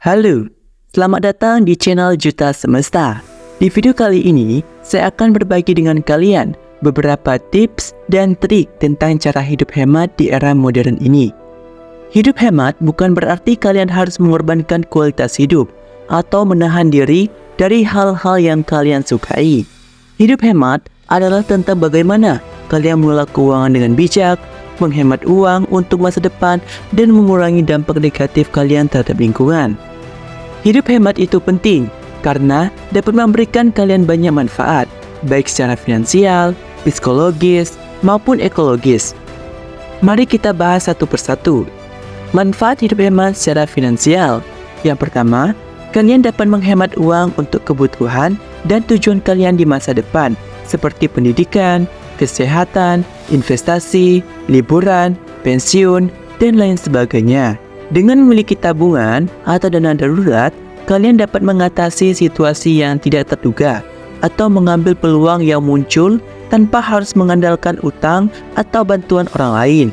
Halo, selamat datang di channel Juta Semesta. Di video kali ini, saya akan berbagi dengan kalian beberapa tips dan trik tentang cara hidup hemat di era modern ini. Hidup hemat bukan berarti kalian harus mengorbankan kualitas hidup atau menahan diri dari hal-hal yang kalian sukai. Hidup hemat adalah tentang bagaimana kalian mengelola keuangan dengan bijak, menghemat uang untuk masa depan, dan mengurangi dampak negatif kalian terhadap lingkungan. Hidup hemat itu penting karena dapat memberikan kalian banyak manfaat, baik secara finansial, psikologis, maupun ekologis. Mari kita bahas satu persatu. Manfaat hidup hemat secara finansial. Yang pertama, kalian dapat menghemat uang untuk kebutuhan dan tujuan kalian di masa depan, seperti pendidikan, kesehatan, investasi, liburan, pensiun, dan lain sebagainya. Dengan memiliki tabungan atau dana darurat, kalian dapat mengatasi situasi yang tidak terduga atau mengambil peluang yang muncul tanpa harus mengandalkan utang atau bantuan orang lain.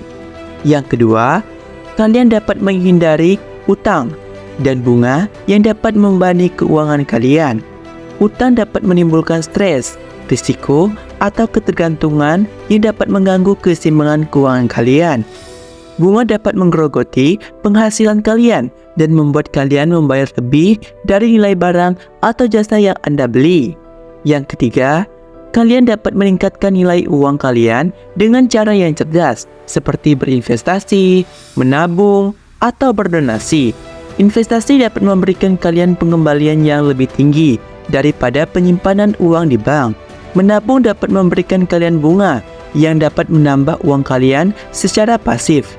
Yang kedua, kalian dapat menghindari utang dan bunga yang dapat membebani keuangan kalian. Utang dapat menimbulkan stres, risiko, atau ketergantungan yang dapat mengganggu keseimbangan keuangan kalian. Bunga dapat menggerogoti penghasilan kalian dan membuat kalian membayar lebih dari nilai barang atau jasa yang Anda beli. Yang ketiga, kalian dapat meningkatkan nilai uang kalian dengan cara yang cerdas, seperti berinvestasi, menabung, atau berdonasi. Investasi dapat memberikan kalian pengembalian yang lebih tinggi daripada penyimpanan uang di bank. Menabung dapat memberikan kalian bunga yang dapat menambah uang kalian secara pasif.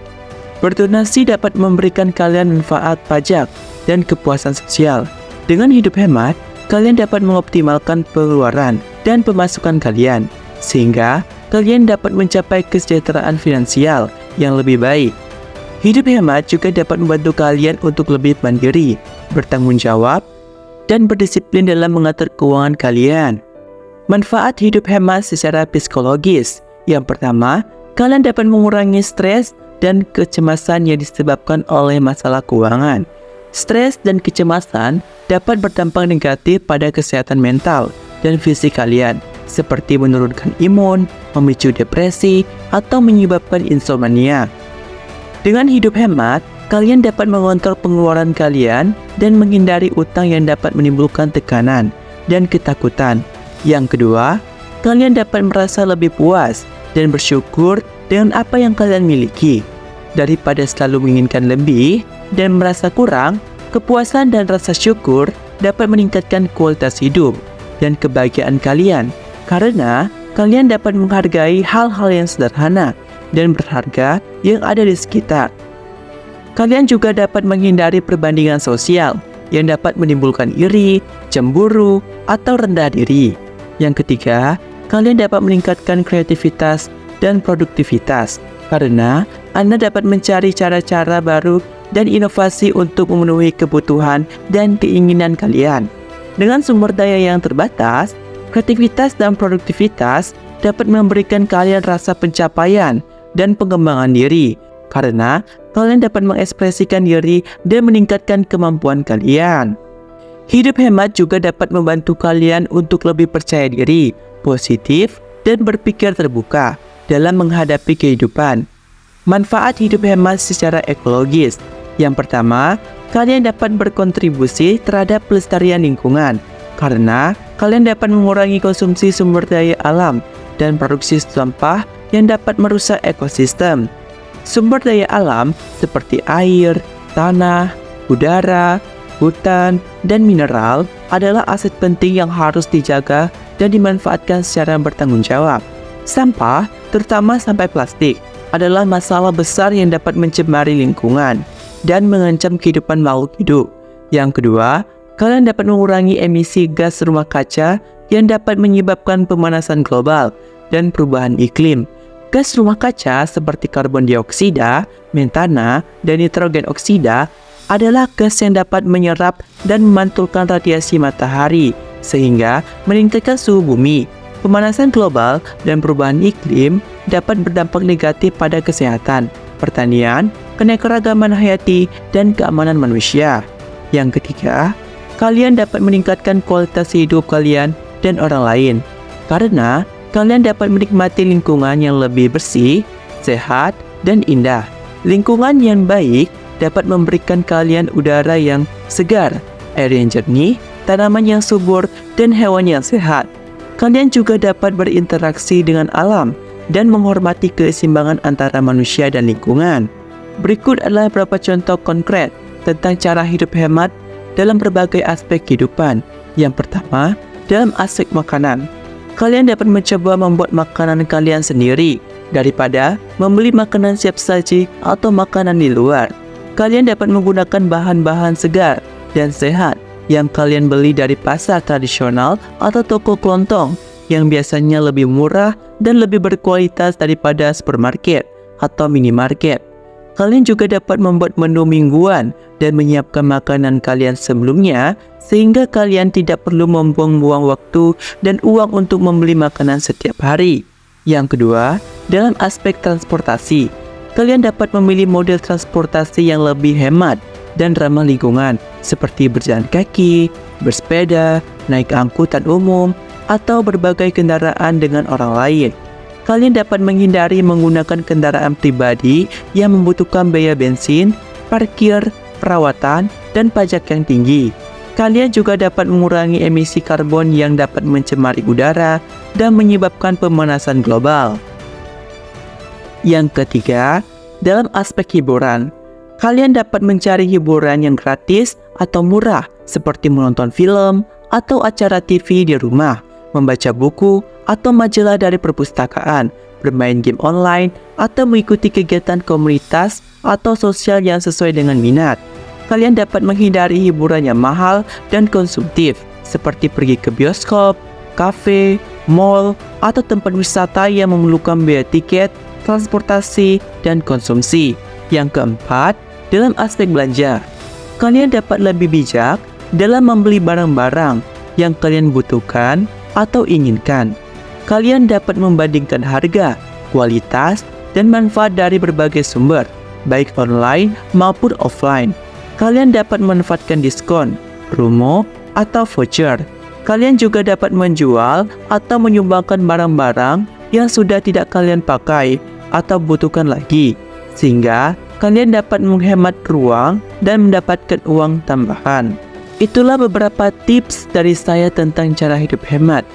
Berdonasi dapat memberikan kalian manfaat pajak dan kepuasan sosial. Dengan hidup hemat, kalian dapat mengoptimalkan pengeluaran dan pemasukan kalian, sehingga kalian dapat mencapai kesejahteraan finansial yang lebih baik. Hidup hemat juga dapat membantu kalian untuk lebih mandiri, bertanggung jawab, dan berdisiplin dalam mengatur keuangan kalian. Manfaat hidup hemat secara psikologis. Yang pertama, kalian dapat mengurangi stres dan kecemasan yang disebabkan oleh masalah keuangan. Stres dan kecemasan dapat berdampak negatif pada kesehatan mental dan fisik kalian, seperti menurunkan imun, memicu depresi, atau menyebabkan insomnia. Dengan hidup hemat, kalian dapat mengontrol pengeluaran kalian dan menghindari utang yang dapat menimbulkan tekanan dan ketakutan. Yang kedua, kalian dapat merasa lebih puas dan bersyukur dengan apa yang kalian miliki. Daripada selalu menginginkan lebih dan merasa kurang, kepuasan dan rasa syukur dapat meningkatkan kualitas hidup dan kebahagiaan kalian, karena kalian dapat menghargai hal-hal yang sederhana dan berharga yang ada di sekitar. Kalian juga dapat menghindari perbandingan sosial yang dapat menimbulkan iri, cemburu, atau rendah diri. Yang ketiga, kalian dapat meningkatkan kreativitas dan produktivitas karena Anda dapat mencari cara-cara baru dan inovasi untuk memenuhi kebutuhan dan keinginan kalian. Dengan sumber daya yang terbatas, kreativitas dan produktivitas dapat memberikan kalian rasa pencapaian dan pengembangan diri karena kalian dapat mengekspresikan diri dan meningkatkan kemampuan kalian. Hidup hemat juga dapat membantu kalian untuk lebih percaya diri, positif, dan berpikir terbuka dalam menghadapi kehidupan. Manfaat hidup hemat secara ekologis. Yang pertama, kalian dapat berkontribusi terhadap pelestarian lingkungan karena kalian dapat mengurangi konsumsi sumber daya alam dan produksi sampah yang dapat merusak ekosistem. Sumber daya alam seperti air, tanah, udara, hutan, dan mineral adalah aset penting yang harus dijaga dan dimanfaatkan secara bertanggung jawab. Sampah, terutama sampah plastik, adalah masalah besar yang dapat mencemari lingkungan dan mengancam kehidupan makhluk hidup. Yang kedua, kalian dapat mengurangi emisi gas rumah kaca yang dapat menyebabkan pemanasan global dan perubahan iklim. Gas rumah kaca seperti karbon dioksida, metana, dan nitrogen oksida adalah gas yang dapat menyerap dan memantulkan radiasi matahari sehingga meningkatkan suhu bumi. Pemanasan global dan perubahan iklim dapat berdampak negatif pada kesehatan, pertanian, keanekaragaman hayati, dan keamanan manusia. Yang ketiga, kalian dapat meningkatkan kualitas hidup kalian dan orang lain karena kalian dapat menikmati lingkungan yang lebih bersih, sehat, dan indah. Lingkungan yang baik dapat memberikan kalian udara yang segar, air yang jernih, tanaman yang subur, dan hewan yang sehat. Kalian juga dapat berinteraksi dengan alam dan menghormati keseimbangan antara manusia dan lingkungan. Berikut adalah beberapa contoh konkret tentang cara hidup hemat dalam berbagai aspek kehidupan. Yang pertama, dalam aspek makanan. Kalian dapat mencoba membuat makanan kalian sendiri daripada membeli makanan siap saji atau makanan di luar. Kalian dapat menggunakan bahan-bahan segar dan sehat yang kalian beli dari pasar tradisional atau toko kelontong yang biasanya lebih murah dan lebih berkualitas daripada supermarket atau minimarket. Kalian juga dapat membuat menu mingguan dan menyiapkan makanan kalian sebelumnya sehingga kalian tidak perlu membuang-buang waktu dan uang untuk membeli makanan setiap hari. Yang kedua, dalam aspek transportasi, kalian dapat memilih model transportasi yang lebih hemat dan ramah lingkungan seperti berjalan kaki, bersepeda, naik angkutan umum, atau berbagai kendaraan dengan orang lain. Kalian dapat menghindari menggunakan kendaraan pribadi yang membutuhkan biaya bensin, parkir, perawatan, dan pajak yang tinggi. Kalian juga dapat mengurangi emisi karbon yang dapat mencemari udara dan menyebabkan pemanasan global. Yang ketiga, dalam aspek hiburan, kalian dapat mencari hiburan yang gratis atau murah seperti menonton film atau acara TV di rumah, membaca buku atau majalah dari perpustakaan, bermain game online, atau mengikuti kegiatan komunitas atau sosial yang sesuai dengan minat. Kalian dapat menghindari hiburan yang mahal dan konsumtif, seperti pergi ke bioskop, kafe, mall, atau tempat wisata yang memerlukan biaya tiket, transportasi, dan konsumsi. Yang keempat, dalam aspek belanja, kalian dapat lebih bijak dalam membeli barang-barang yang kalian butuhkan atau inginkan. Kalian dapat membandingkan harga, kualitas, dan manfaat dari berbagai sumber, baik online maupun offline. Kalian dapat memanfaatkan diskon, promo, atau voucher. Kalian juga dapat menjual atau menyumbangkan barang-barang yang sudah tidak kalian pakai atau butuhkan lagi, sehingga kalian dapat menghemat ruang dan mendapatkan uang tambahan. Itulah beberapa tips dari saya tentang cara hidup hemat.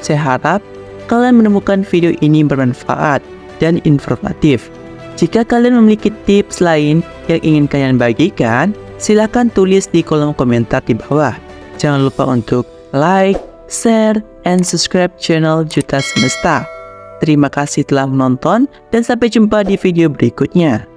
Saya harap kalian menemukan video ini bermanfaat dan informatif. Jika kalian memiliki tips lain yang ingin kalian bagikan, silakan tulis di kolom komentar di bawah. Jangan lupa untuk like, share, and subscribe channel Juta Semesta. Terima kasih telah menonton dan sampai jumpa di video berikutnya.